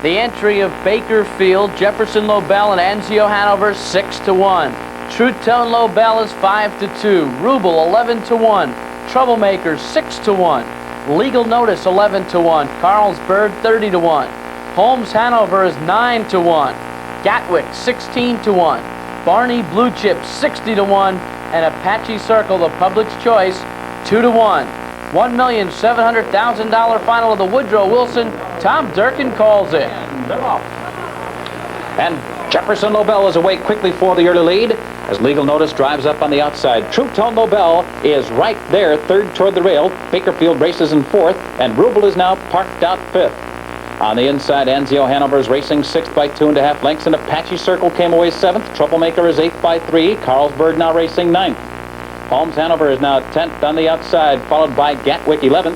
The entry of Bakerfield, Jefferson Lobel, and Anzio Hanover 6-1. True Tone Lobel is 5-2. Ruble 11-1. Troublemaker 6-1. Legal Notice 11-1. Carl's Bird 30-1. Holmes Hanover is 9-1. Gatwick 16-1. Barney Blue Chip 60-1. And Apache Circle, the public's choice, 2-1. $1,700,000 final of the Woodrow Wilson. Tom Durkin calls it. And Jefferson Lobel is away quickly for the early lead as Legal Notice drives up on the outside. True Tone Lobel is right there, third toward the rail. Bakerfield races in fourth, and Ruble is now parked out fifth. On the inside, Anzio Hanover is racing sixth by 2.5 lengths, and Apache Circle came away seventh. Troublemaker is eighth by 3. Carl's Bird now racing ninth. Holmes Hanover is now 10th on the outside, followed by Gatwick 11th.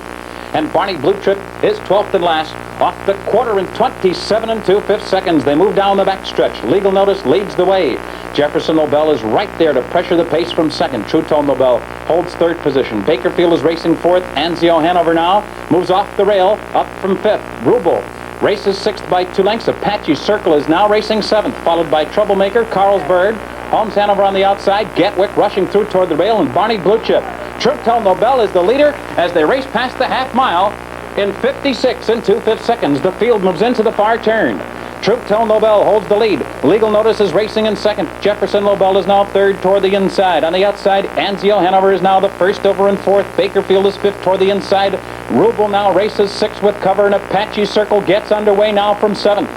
And Barney Blue Chip is 12th and last. Off the quarter in 27 2/5 seconds. They move down the backstretch. Legal Notice leads the way. Jefferson Lobel is right there to pressure the pace from second. True Tone Lobel holds third position. Bakerfield is racing fourth. Anzio Hanover now moves off the rail, up from fifth. Ruble races sixth by 2 lengths. Apache Circle is now racing seventh, followed by Troublemaker, Carl's Bird, Holmes Hanover on the outside, Gatwick rushing through toward the rail, and Barney Blue Chip. True Tone Lobel is the leader as they race past the half mile in 56 2/5 seconds. The field moves into the far turn. True Tone Lobel holds the lead. Legal Notice is racing in second. Jefferson Lobel is now third toward the inside. On the outside, Anzio Hanover is now the first over in fourth. Bakerfield is fifth toward the inside. Ruble now races sixth with cover, and Apache Circle gets underway now from seventh.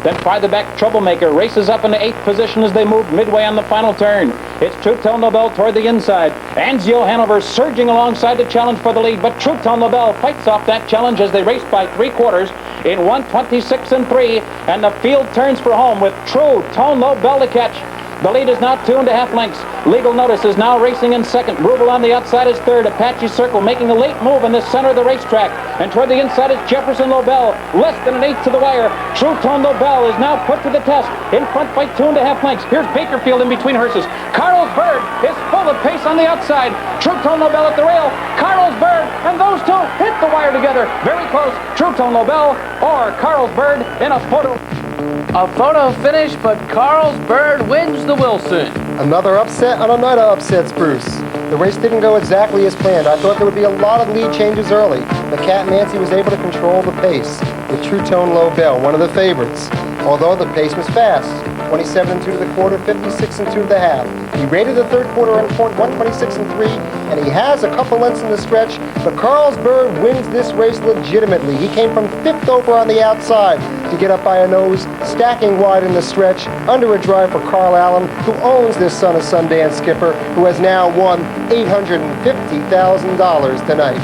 Then farther back, Troublemaker races up into eighth position as they move midway on the final turn. It's True Tone Lobel toward the inside. Anzio Hanover surging alongside the challenge for the lead, but True Tone Lobel fights off that challenge as they race by 3/4 in 1:26 3, and the field turns for home with True Tone Lobel to catch. The lead is now 2.5 lengths. Legal Notice is now racing in second. Ruble on the outside is third. Apache Circle making a late move in the center of the racetrack. And toward the inside is Jefferson Lobel, less than an eighth to the wire. True Tone Lobel is now put to the test, in front by 2.5 lengths. Here's Bakerfield in between horses. Carl's Bird is full of pace on the outside. True Tone Lobel at the rail. Carl's Bird, and those two hit the wire together. Very close. True Tone Lobel or Carl's Bird in a photo. A photo finish, but Carl's Bird wins the Wilson. Another upset on a night of upsets, Bruce. The race didn't go exactly as planned. I thought there would be a lot of lead changes early, but Cat Nancy was able to control the pace with True Tone Lobel, one of the favorites. Although the pace was fast, 27 2 to the quarter, 56 2 to the half. He rated the third quarter on point 126 3, and he has a couple lengths in the stretch, but Carl's Bird wins this race legitimately. He came from fifth over on the outside to get up by a nose, stacking wide in the stretch, under a drive for Carl Allen, who owns this Son of Sundance skipper, who has now won $850,000 tonight.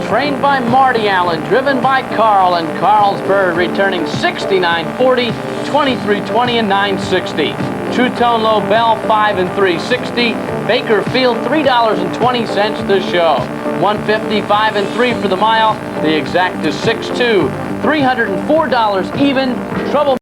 Trained by Marty Allen, driven by Carl, and Carl's Bird returning 69.40, 23.20, and 9.60. True Tone Lobel 5 and 3.60. Bakerfield $3.20 the show. 155 and 3 for the mile. The exact is 6.2. $304 even. Trouble.